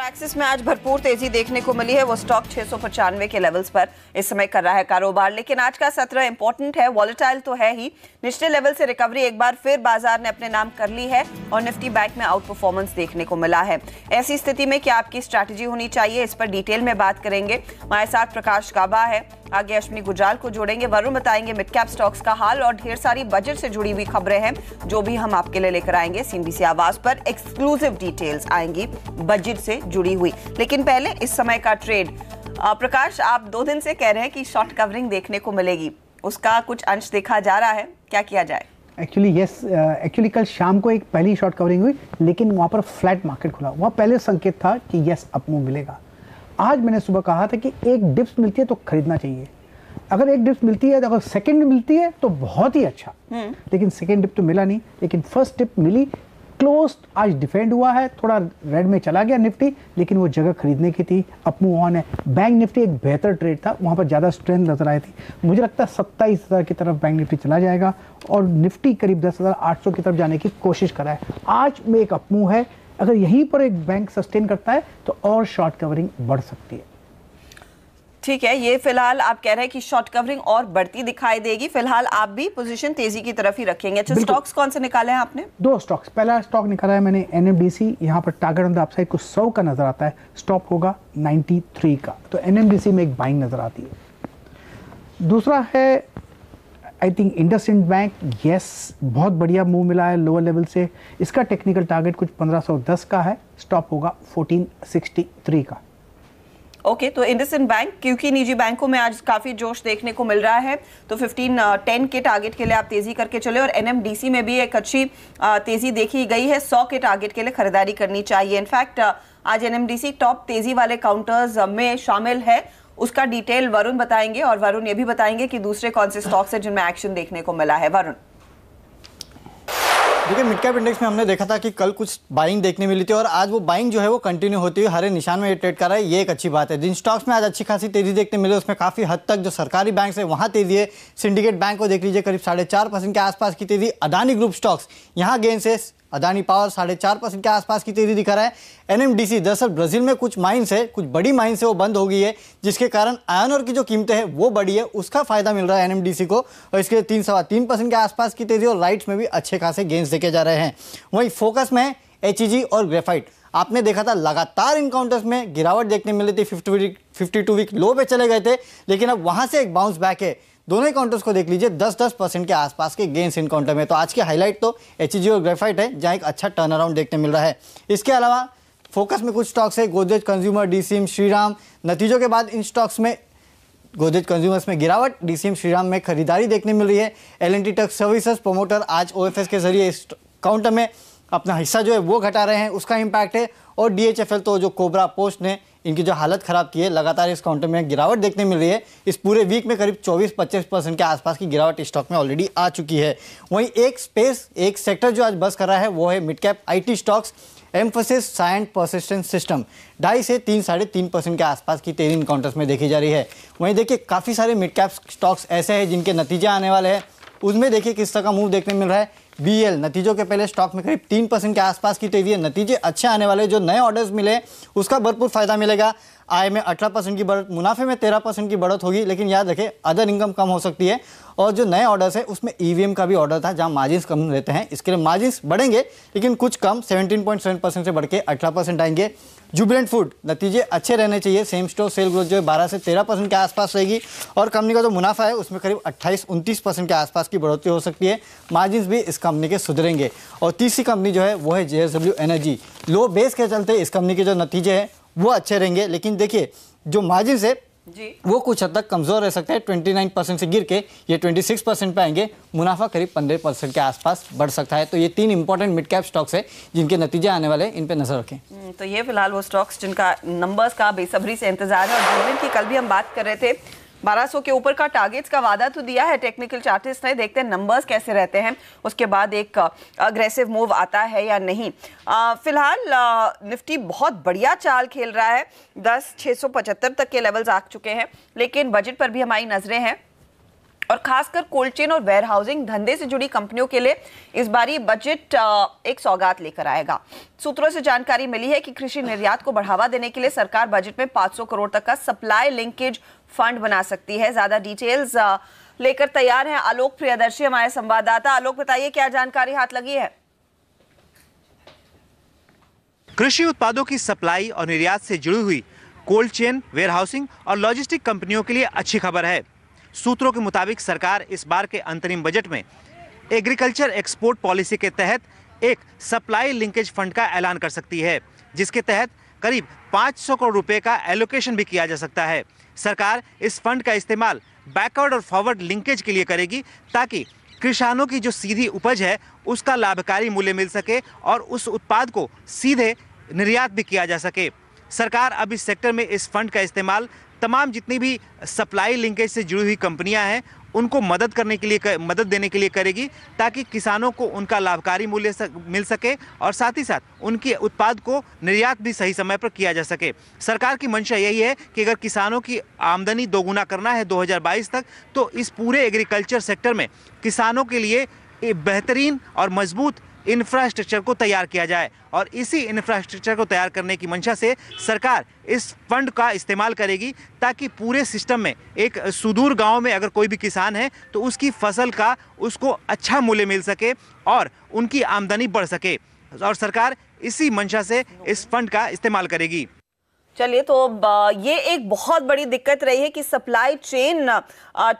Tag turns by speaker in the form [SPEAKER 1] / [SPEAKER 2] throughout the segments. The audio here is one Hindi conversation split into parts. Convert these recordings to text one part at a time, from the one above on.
[SPEAKER 1] एक्सिस में आज भरपूर तेजी देखने को मिली है। वो स्टॉक 695 के लेवल्स पर इस समय कर रहा है कारोबार, लेकिन आज का सत्र इंपॉर्टेंट है, वॉलेटाइल तो है ही। निचले लेवल से रिकवरी एक बार फिर बाजार ने अपने नाम कर ली है और निफ्टी बैंक में आउट परफॉर्मेंस देखने को मिला है। ऐसी स्थिति में क्या आपकी स्ट्रैटेजी होनी चाहिए, इस पर डिटेल में बात करेंगे। हमारे साथ प्रकाश काबा है, आगे अश्विनी गुजराल को जोड़ेंगे, वरुण बताएंगे मिड कैप स्टॉक्स का हाल और ढेर सारी बजट से जुड़ी हुई खबरें हैं जो भी हम आपके लिए लेकर आएंगे। सीएनबीसी आवाज पर एक्सक्लूसिव डिटेल्स आएंगी बजट से जुड़ी हुई। लेकिन पहले इस समय का ट्रेड। प्रकाश, आप 2 दिन से कह रहे हैं कि शॉर्ट कवरिंग देखने को मिलेगी, उसका कुछ अंश देखा जा रहा है, क्या किया जाए?
[SPEAKER 2] एक्चुअली कल शाम को एक पहली शॉर्ट कवरिंग हुई, लेकिन वहां पर फ्लैट मार्केट खुला। वहां पहले संकेत था कि यस अपमूव मिलेगा। आज मैंने सुबह कहा था कि एक डिप्स मिलती है तो खरीदना चाहिए। अगर एक डिप्स मिलती है, अगर सेकंड मिलती है तो बहुत ही अच्छा, लेकिन सेकंड डिप तो मिला नहीं, लेकिन फर्स्ट डिप मिली। क्लोज आज डिफेंड हुआ है, थोड़ा रेड में चला गया निफ्टी, लेकिन वो जगह खरीदने की थी, अपमूव ऑन है। बैंक निफ्टी एक बेहतर ट्रेड था, वहां पर ज़्यादा स्ट्रेंथ नजर आई थी। मुझे लगता है 27,000 की तरफ बैंक निफ्टी चला जाएगा और निफ्टी करीब 10,800 की तरफ जाने की कोशिश कर रहा है। आज में एक अपमूव है, अगर यहीं पर एक बैंक सस्टेन करता है तो और शॉर्ट कवरिंग बढ़ सकती है।
[SPEAKER 1] ठीक है, ये फिलहाल आप कह रहे हैं कि शॉर्ट कवरिंग और बढ़ती दिखाई देगी। फिलहाल आप भी पोजीशन तेजी की तरफ ही रखेंगे। अच्छा, स्टॉक्स कौन से निकाले हैं आपने?
[SPEAKER 2] 2 स्टॉक्स। पहला स्टॉक निकाला है मैंने एनएमडीसी, यहाँ पर टारगेट ऑन द अपसाइड को 100 का नजर आता है, स्टॉप होगा 93 का, तो एनएमडीसी में एक बाइंग नजर आती है। दूसरा है I think IndusInd bank. Yes, बहुत बढ़िया मूव मिला है लोअर लेवल से। इसका टेक्निकल टारगेट कुछ 1510 का है, स्टॉप होगा 1463 का।
[SPEAKER 1] ओके, तो इंडसइंड बैंक, क्योंकि निजी बैंकों में आज काफी जोश देखने को मिल रहा है, तो 1510 के टारगेट के लिए आप तेजी करके चले। और एनएमडीसी में भी एक अच्छी तेजी देखी गई है, 100 के टारगेट के लिए खरीदारी करनी चाहिए। इनफैक्ट आज एनएमडीसी टॉप तेजी वाले काउंटर्स में शामिल है। उसका डिटेल वरुण बताएंगे और वरुण ये भी बताएंगे कि दूसरे कौन से स्टॉक्स हैं जिनमें एक्शन देखने को मिला है। वरुण,
[SPEAKER 3] देखिए, मिड कैप इंडेक्स में हमने देखा था कि कल कुछ बाइंग देखने मिली थी और आज वो बाइंग जो है वो कंटिन्यू होती हुई हरे निशान में ट्रेड कर रहा है, ये एक अच्छी बात है। जिन स्टॉक्स में आज अच्छी खासी तेजी देखने मिले उसमें काफी हद तक जो सरकारी बैंक है वहां तेजी है। सिंडिकेट बैंक को देख लीजिए, करीब 4.5% के आसपास की तेजी। अदानी ग्रुप स्टॉक्स यहाँ गेन से, अदानी पावर 4.5% के आसपास की तेजी दिखा रहा है। एनएमडीसी, दरअसल ब्राजील में कुछ माइंस है, कुछ बड़ी माइंस है, वो बंद हो गई है, जिसके कारण आयरन ओर की जो कीमतें हैं वो बढ़ी है, उसका फायदा मिल रहा है एनएमडीसी को, और इसके 3.25% के आसपास की तेजी और राइट्स में भी अच्छे खासे गेंस देखे जा रहे हैं। वहीं फोकस में एचईजी और ग्रेफाइट, आपने देखा था लगातार इन काउंटर्स में गिरावट देखने मिली थी, 52 वीक लो पे चले गए थे, लेकिन अब वहां से एक बाउंस बैक है। दोनों ही काउंटर्स को देख लीजिए, 10% के आसपास के गेंस इन काउंटर में। तो आज की हाईलाइट तो एचईजी और ग्रेफाइट है, जहां एक अच्छा टर्न अराउंड देखने मिल रहा है। इसके अलावा फोकस में कुछ स्टॉक्स है, गोदरेज कंज्यूमर, डीसीएम, श्रीराम। नतीजों के बाद इन स्टॉक्स में गोदरेज कंज्यूमर्स में गिरावट, डीसीएम, श्रीराम में खरीदारी देखने मिल रही है। एल&टी टेक सर्विसेज प्रमोटर आज ओएफएस के जरिए इस काउंटर में अपना हिस्सा जो है वो घटा रहे हैं, उसका इंपैक्ट है। और डीएचएफएल तो जो कोबरा पोस्ट ने इनकी जो हालत खराब की है, लगातार इस काउंटर में गिरावट देखने मिल रही है। इस पूरे वीक में करीब 24-25% के आसपास की गिरावट स्टॉक में ऑलरेडी आ चुकी है। वहीं एक सेक्टर जो आज बस कर रहा है वो है mid cap IT stocks. Mphasis, Cyient, Persistent System 2.5 से 3-3.5% के आसपास की तेजी इन काउंटर्स में देखी जा रही है। वहीं देखिए, काफ़ी सारे मिड कैप स्टॉक्स ऐसे हैं जिनके नतीजे आने वाले हैं, उसमें देखिए किस तरह का मूव देखने मिल रहा है। बीएल, नतीजों के पहले स्टॉक में करीब 3% के आसपास की तेजी है। नतीजे अच्छे आने वाले, जो नए ऑर्डर्स मिले उसका भरपूर फायदा मिलेगा। आय में 18% की बढ़त, मुनाफे में 13% की बढ़त होगी, लेकिन याद रखें अदर इनकम कम हो सकती है। और जो नए ऑर्डर्स है उसमें ईवीएम का भी ऑर्डर था, जहां मार्जिन्स कम रहते हैं, इसके लिए मार्जिन्स बढ़ेंगे लेकिन कुछ कम, 17.7% से बढ़ के 18% आएंगे। जुबिलेंट फूड, नतीजे अच्छे रहने चाहिए, सेम स्टोर सेल ग्रोथ जो है 12 से 13% के आसपास रहेगी। और कंपनी का जो मुनाफा है उसमें करीब 28-29% के आसपास की बढ़ोतरी हो सकती है। मार्जिन्स भी इस कंपनी के सुधरेंगे। और तीसरी कंपनी जो है वो है जेएसडब्ल्यू एनर्जी। लो बेस के चलते इस कंपनी के जो नतीजे हैं वो अच्छे रहेंगे, लेकिन देखिए जो मार्जिन्स है जी वो कुछ हद तक कमजोर रह सकता है। 29% से गिर के ये 26% पे आएंगे। मुनाफा करीब 15% के आसपास बढ़ सकता है। तो ये 3 इंपॉर्टेंट मिड कैप स्टॉक्स है जिनके नतीजे आने वाले हैं, इन पे नजर रखें।
[SPEAKER 1] तो ये फिलहाल वो स्टॉक्स जिनका नंबर्स का बेसब्री से इंतजार है। और जुबिलेंट की कल भी हम बात कर रहे थे, 1200 के ऊपर का टारगेट्स का वादा तो दिया है टेक्निकल चार्टिस्ट ने, देखते हैं नंबर्स कैसे रहते हैं, उसके बाद एक अग्रेसिव मूव आता है या नहीं। फिलहाल निफ्टी बहुत बढ़िया चाल खेल रहा है, 10,675 तक के लेवल्स आ चुके हैं, लेकिन बजट पर भी हमारी नजरें हैं और खासकर कोल्ड चेन और वेयर हाउसिंग धंधे से जुड़ी कंपनियों के लिए इस बारी बजट एक सौगात लेकर आएगा। सूत्रों से जानकारी मिली है कि कृषि निर्यात को बढ़ावा देने के लिए सरकार बजट में 500 करोड़ तक का सप्लाई लिंकेज फंड बना सकती है। ज्यादा डिटेल्स लेकर तैयार हैं आलोक प्रियदर्शी, हमारे संवाददाता। आलोक, बताइए क्या जानकारी हाथ लगी है?
[SPEAKER 4] कृषि उत्पादों की सप्लाई और निर्यात से जुड़ी हुई कोल्ड चेन, वेयर हाउसिंग और लॉजिस्टिक कंपनियों के लिए अच्छी खबर है। सूत्रों के मुताबिक सरकार इस बार के अंतरिम बजट में एग्रीकल्चर एक्सपोर्ट पॉलिसी के तहत एक सप्लाई लिंकेज फंड का ऐलान कर सकती है, जिसके तहत करीब 500 करोड़ रुपए का एलोकेशन भी किया जा सकता है। सरकार इस फंड का इस्तेमाल बैकवर्ड और फॉरवर्ड लिंकेज के लिए करेगी, ताकि किसानों की जो सीधी उपज है उसका लाभकारी मूल्य मिल सके और उस उत्पाद को सीधे निर्यात भी किया जा सके। सरकार अब इस सेक्टर में इस फंड का इस्तेमाल तमाम जितनी भी सप्लाई लिंकेज से जुड़ी हुई कंपनियां हैं उनको मदद देने के लिए करेगी, ताकि किसानों को उनका लाभकारी मूल्य मिल सके और साथ ही साथ उनके उत्पाद को निर्यात भी सही समय पर किया जा सके। सरकार की मंशा यही है कि अगर किसानों की आमदनी दोगुना करना है 2022 तक, तो इस पूरे एग्रीकल्चर सेक्टर में किसानों के लिए एक बेहतरीन और मजबूत इंफ्रास्ट्रक्चर को तैयार किया जाए, और इसी इंफ्रास्ट्रक्चर को तैयार करने की मंशा से सरकार इस फंड का इस्तेमाल करेगी, ताकि पूरे सिस्टम में एक सुदूर गांव में अगर कोई भी किसान है तो उसकी फसल का उसको अच्छा मूल्य मिल सके और उनकी आमदनी बढ़ सके, और सरकार इसी मंशा से इस फंड का इस्तेमाल करेगी।
[SPEAKER 1] चलिए, तो ये एक बहुत बड़ी दिक्कत रही है कि सप्लाई चेन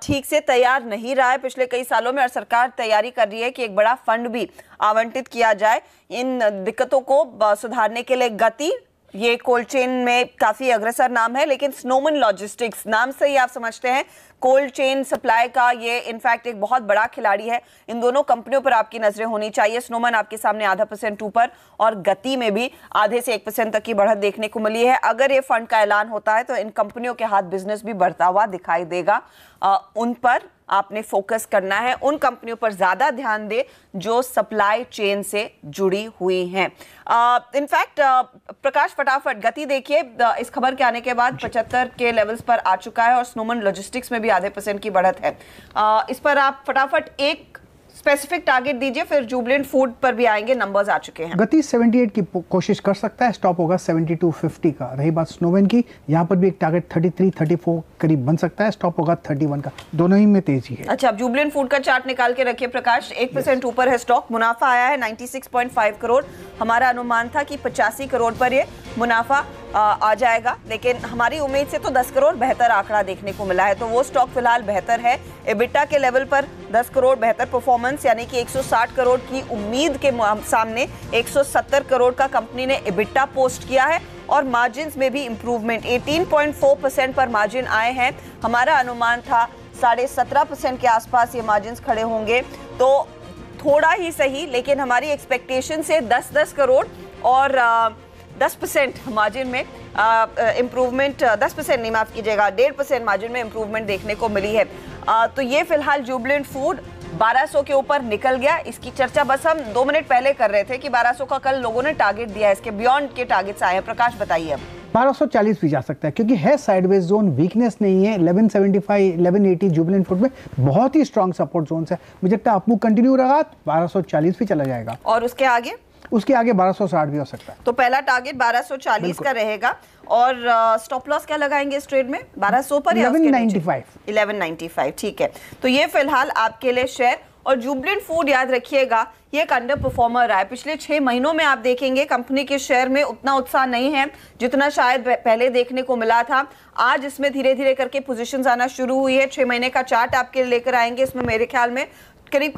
[SPEAKER 1] ठीक से तैयार नहीं रहा है पिछले कई सालों में, और सरकार तैयारी कर रही है कि एक बड़ा फंड भी आवंटित किया जाए इन दिक्कतों को सुधारने के लिए। गति ये कोल्ड चेन में काफी अग्रसर नाम है, लेकिन स्नोमैन लॉजिस्टिक्स नाम से ही आप समझते हैं कोल्ड चेन सप्लाई का ये इनफैक्ट एक बहुत बड़ा खिलाड़ी है। इन दोनों कंपनियों पर आपकी नजरें होनी चाहिए। स्नोमैन आपके सामने 0.5% ऊपर, और गति में भी आधे से 1% तक की बढ़त देखने को मिली है। अगर ये फंड का ऐलान होता है तो इन कंपनियों के हाथ बिजनेस भी बढ़ता हुआ दिखाई देगा। उन पर आपने फोकस करना है, उन कंपनियों पर ज्यादा ध्यान दे जो सप्लाई चेन से जुड़ी हुई हैं। इनफैक्ट प्रकाश, फटाफट गति देखिए, इस खबर के आने के बाद 75 के लेवल्स पर आ चुका है, और स्नोमैन लॉजिस्टिक्स में भी 0.5% की बढ़त है। इस पर आप फटाफट एक स्पेसिफिक टारगेट दीजिए, फिर जुबिलेंट फूड पर भी आएंगे, नंबर्स आ चुके हैं।
[SPEAKER 2] गति 78 की कोशिश कर सकता है, स्टॉप होगा 72.50 का। रही बात स्नोमैन की, यहाँ पर भी एक टारगेट 33-34 करीब बन सकता है, स्टॉप होगा 31 का। दोनों ही में तेजी है।
[SPEAKER 1] अच्छा, अब जुबिलेंट फूड का चार्ट निकाल के रखिए प्रकाश। 1% ऊपर है स्टॉक, मुनाफा आया है 96.5 करोड़। हमारा अनुमान था कि 85 करोड़ पर ये मुनाफा आ जाएगा, लेकिन हमारी उम्मीद से तो 10 करोड़ बेहतर आंकड़ा देखने को मिला है, तो वो स्टॉक फिलहाल बेहतर है। एबिटा के लेवल पर 10 करोड़ बेहतर परफॉर्मेंस, यानी कि 160 करोड़ की उम्मीद के सामने 170 करोड़ का कंपनी ने एबिटा पोस्ट किया है, और मार्जिन्स में भी इंप्रूवमेंट 18.4% पर मार्जिन आए हैं। हमारा अनुमान था 17.5% के आसपास ये मार्जिन्स खड़े होंगे, तो थोड़ा ही सही, लेकिन हमारी एक्सपेक्टेशन से 10 करोड़ और 10% मार्जिन में इंप्रूवमेंट, 10% नहीं, माफ कीजिएगा, 1.5% मार्जिन में इंप्रूवमेंट देखने को मिली है। तो ये फिलहाल जुबिलेंट फूड 1200 के ऊपर निकल गया। इसकी चर्चा बस हम 2 मिनट पहले कर रहे थे कि 1200 का कल लोगों ने टारगेट दिया है, इसके बियॉन्ड के टारगेट्स आए हैं। प्रकाश, बताइए। अब
[SPEAKER 2] 1240 भी जा सकता है, क्योंकि है साइडवेज जोन, वीकनेस नहीं है। 1175, 1180 जुबिलेंट फूड में बहुत ही स्ट्रॉन्ग सपोर्ट जोन है। मुझे लगता है अपू कंटिन्यू रहा 1240 भी चला जाएगा,
[SPEAKER 1] और उसके आगे
[SPEAKER 2] 1260 भी हो सकता है।
[SPEAKER 1] तो पहला टारगेट 1240 का रहेगा, और स्टॉप लॉस क्या लगाएंगे इस ट्रेड में? 1200 पर या 1195। ठीक है, तो ये फिलहाल आपके लिए शेयर। और जुबिलेंट फूड याद रखिएगा, ये एक अंडर परफॉर्मर रहा है। पिछले 6 महीनों में आप देखेंगे कंपनी के शेयर में उतना उत्साह नहीं है जितना शायद पहले देखने को मिला था। आज इसमें धीरे धीरे करके पोजीशंस आना शुरू हुई है। 6 महीने का चार्ट आपके लेकर आएंगे, इसमें मेरे ख्याल में करीब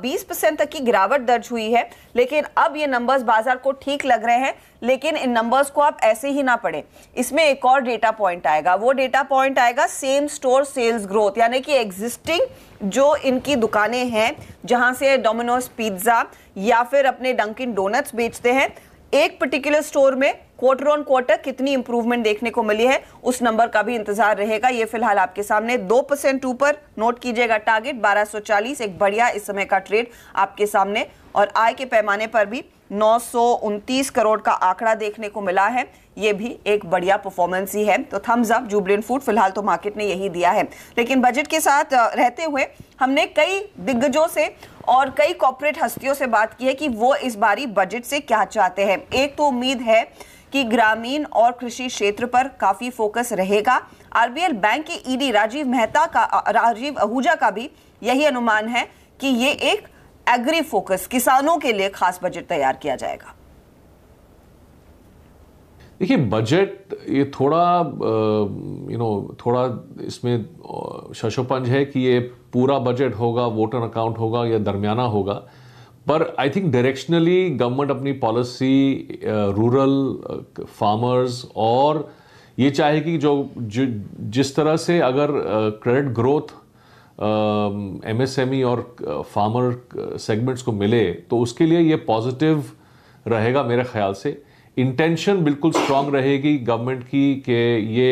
[SPEAKER 1] 20% तक की गिरावट दर्ज हुई है, लेकिन अब ये नंबर्स बाजार को ठीक लग रहे हैं। लेकिन इन नंबर्स को आप ऐसे ही ना पढ़ें, इसमें एक और डेटा पॉइंट आएगा। वो डेटा पॉइंट आएगा सेम स्टोर सेल्स ग्रोथ, यानी कि एग्जिस्टिंग जो इनकी दुकानें हैं, जहां से डोमिनोज पिज्जा या फिर अपने डंकिन डोनट्स बेचते हैं, एक पर्टिकुलर स्टोर में क्वार्टर ऑन क्वार्टर कितनी इंप्रूवमेंट देखने को मिली है, उस नंबर का भी इंतजार रहेगा। ये फिलहाल आपके सामने 2% ऊपर, नोट कीजिएगा टारगेट 1240, एक बढ़िया इस समय का ट्रेड आपके सामने। और आय के पैमाने पर भी 929 करोड़ का आंकड़ा देखने को मिला है। ये भी एक बढ़िया परफॉर्मेंस ही है। तो थम्स अप जुबिलेंट फूड, फिलहाल तो मार्केट ने यही दिया है। लेकिन बजट के साथ रहते हुए हमने कई दिग्गजों से और कई कॉर्पोरेट हस्तियों से बात की है कि वो इस बारी बजट से क्या चाहते हैं। एक तो उम्मीद है कि ग्रामीण और कृषि क्षेत्र पर काफी फोकस रहेगा। आरबीएल बैंक के ईडी राजीव आहूजा का भी यही अनुमान है कि ये एक एग्री फोकस किसानों के लिए खास बजट तैयार किया जाएगा।
[SPEAKER 5] देखिए, बजट ये थोड़ा थोड़ा इसमें शशोपंज है कि ये पूरा बजट होगा, वोटर अकाउंट होगा या दरमियाना होगा। पर आई थिंक डायरेक्शनली गवर्नमेंट अपनी पॉलिसी रूरल फार्मर्स और ये चाहेगी जिस तरह से अगर क्रेडिट ग्रोथ एमएसएमई और फार्मर सेगमेंट्स को मिले तो उसके लिए ये पॉजिटिव रहेगा मेरे ख्याल से। इंटेंशन बिल्कुल स्ट्रांग रहेगी गवर्नमेंट की कि ये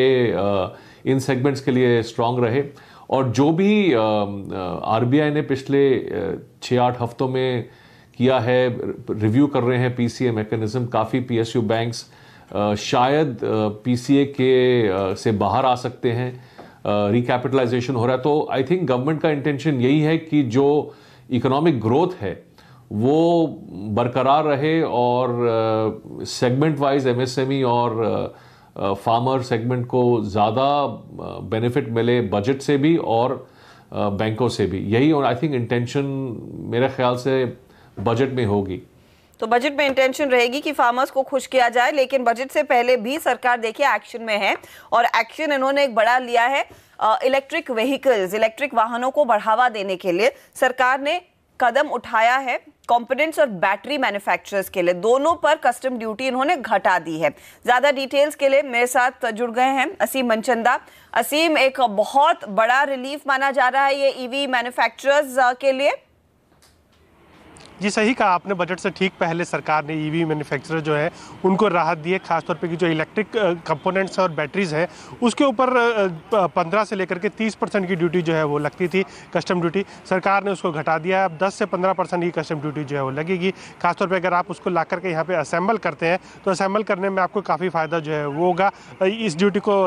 [SPEAKER 5] इन सेगमेंट्स के लिए स्ट्रांग रहे। और जो भी आरबीआई ने पिछले 6-8 हफ्तों में किया है, रिव्यू कर रहे हैं पीसीए मैकेनिज्म, काफ़ी पीएसयू बैंक्स शायद पीसीए के से बाहर आ सकते हैं, रिकैपिटलाइजेशन हो रहा है। तो आई थिंक गवर्नमेंट का इंटेंशन यही है कि जो इकोनॉमिक ग्रोथ है वो बरकरार रहे और सेगमेंट वाइज एमएसएमई और फार्मर सेगमेंट को ज़्यादा बेनिफिट मिले बजट से भी और बैंकों से भी। यही और आई थिंक इंटेंशन मेरे ख्याल से बजट में होगी।
[SPEAKER 1] तो बजट में इंटेंशन रहेगी कि फार्मर्स को खुश किया जाए। लेकिन बजट से पहले भी सरकार देखिए एक्शन में है और एक्शन इन्होंने एक बड़ा लिया है। इलेक्ट्रिक व्हीकल्स, इलेक्ट्रिक वाहनों को बढ़ावा देने के लिए सरकार ने कदम उठाया है। कंपोनेंट्स और बैटरी मैन्युफैक्चरर्स के लिए दोनों पर कस्टम ड्यूटी इन्होंने घटा दी है। ज्यादा डिटेल्स के लिए मेरे साथ जुड़ गए हैं असीम मनचंदा। असीम, एक बहुत बड़ा रिलीफ माना जा रहा है ये ईवी मैन्युफैक्चरर्स के लिए।
[SPEAKER 6] जी सही कहा आपने, बजट से ठीक पहले सरकार ने ईवी मैन्युफैक्चरर जो है उनको राहत दी है। खासतौर पे कि जो इलेक्ट्रिक कंपोनेंट्स और बैटरीज है उसके ऊपर 15 से लेकर के 30% की ड्यूटी जो है वो लगती थी, कस्टम ड्यूटी। सरकार ने उसको घटा दिया है। अब 10 से 15% की कस्टम ड्यूटी जो है वो लगेगी। खासतौर पर अगर आप उसको ला करके यहाँ पे असेंबल करते हैं तो असेंबल करने में आपको काफ़ी फ़ायदा जो है वो होगा। इस ड्यूटी को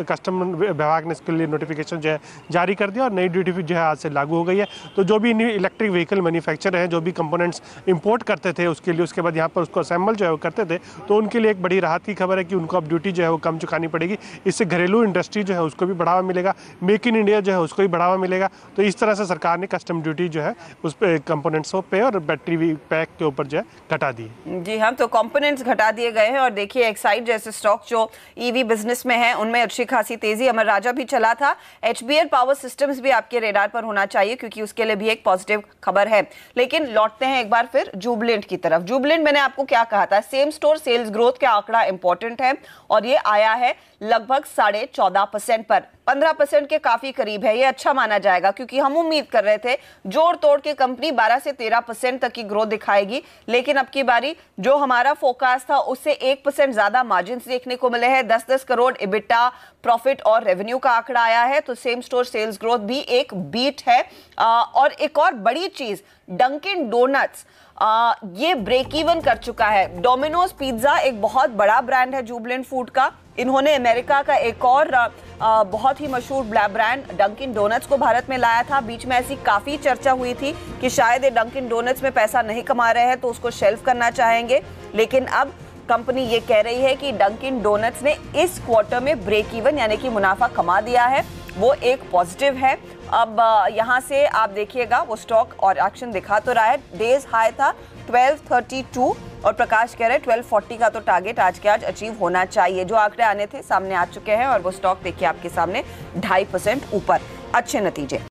[SPEAKER 6] कस्टम विभाग ने इसके लिए नोटिफिकेशन जो है जारी कर दिया और नई ड्यूटी जो है आज से लागू हो गई है। तो जो भी इलेक्ट्रिक व्हीकल मैन्युफैक्चरर हैं, जो भी कंपोनेंट्स इंपोर्ट करते थे उसके लिए, उसके बाद यहाँ पर उसको असेंबल जो है वो करते थे, तो उनके लिए एक बड़ी राहत की खबर है कि उनको अब ड्यूटी जो है वो कम चुकानी पड़ेगी। इससे घरेलू इंडस्ट्री जो है उसको भी बढ़ावा मिलेगा, मेक इन इंडिया जो है उसको भी बढ़ावा मिलेगा। तो इस तरह से सरकार ने कस्टम ड्यूटी जो है उस पर कंपोनेंट्स पे और बैटरी पैक के ऊपर जो है घटा दी।
[SPEAKER 1] जी हाँ, तो कंपोनेंट्स घटा दिए गए हैं। और देखिए एक्साइड जैसे स्टॉक जो ईवी बिजनेस में है उनमें अच्छी खासी तेजी। अमर राजा भी चला था। एचबीएल पावर सिस्टम्स भी आपके रेडार पर होना चाहिए क्योंकि उसके लिए भी एक पॉजिटिव खबर है। लेकिन लौटते हैं एक बार फिर जुबिलेंट की तरफ। जुबिलेंट, मैंने आपको क्या कहा था, सेम स्टोर सेल्स ग्रोथ का आंकड़ा इंपॉर्टेंट है और ये आया है लगभग 14.5% पर, 15% के काफी करीब है। ये अच्छा माना जाएगा क्योंकि हम उम्मीद कर रहे थे जोड़ तोड़ के कंपनी 12 से 13% तक की ग्रोथ दिखाएगी। लेकिन अब की बारी जो हमारा फोरकास्ट था उससे 1% ज्यादा मार्जिन देखने को मिले हैं। 10-10 करोड़ इबिटा, प्रॉफिट और रेवेन्यू का आंकड़ा आया है। तो सेम स्टोर सेल्स ग्रोथ भी एक बीट है। और एक और बड़ी चीज, डंकिन डोनट्स ये ब्रेक इवन कर चुका है। डोमिनोज पिज्जा एक बहुत बड़ा ब्रांड है जुबिलेंट फूड का। इन्होंने अमेरिका का एक और बहुत ही मशहूर ब्रांड डंकिन डोनट्स को भारत में लाया था। बीच में ऐसी काफी चर्चा हुई थी कि शायद ये डंकिन डोनट्स में पैसा नहीं कमा रहे हैं तो उसको शेल्फ करना चाहेंगे। लेकिन अब कंपनी ये कह रही है कि डंकिन डोनट्स ने इस क्वार्टर में ब्रेक इवन यानी कि मुनाफा कमा दिया है। वो एक पॉजिटिव है। अब यहां से आप देखिएगा वो स्टॉक और एक्शन दिखा तो रहा है। डेज हाई था 1232 और प्रकाश कह रहे हैं 1240 का तो टारगेट आज के आज अचीव होना चाहिए। जो आंकड़े आने थे सामने आ चुके हैं और वो स्टॉक देखिए आपके सामने 2.5% ऊपर। अच्छे नतीजे।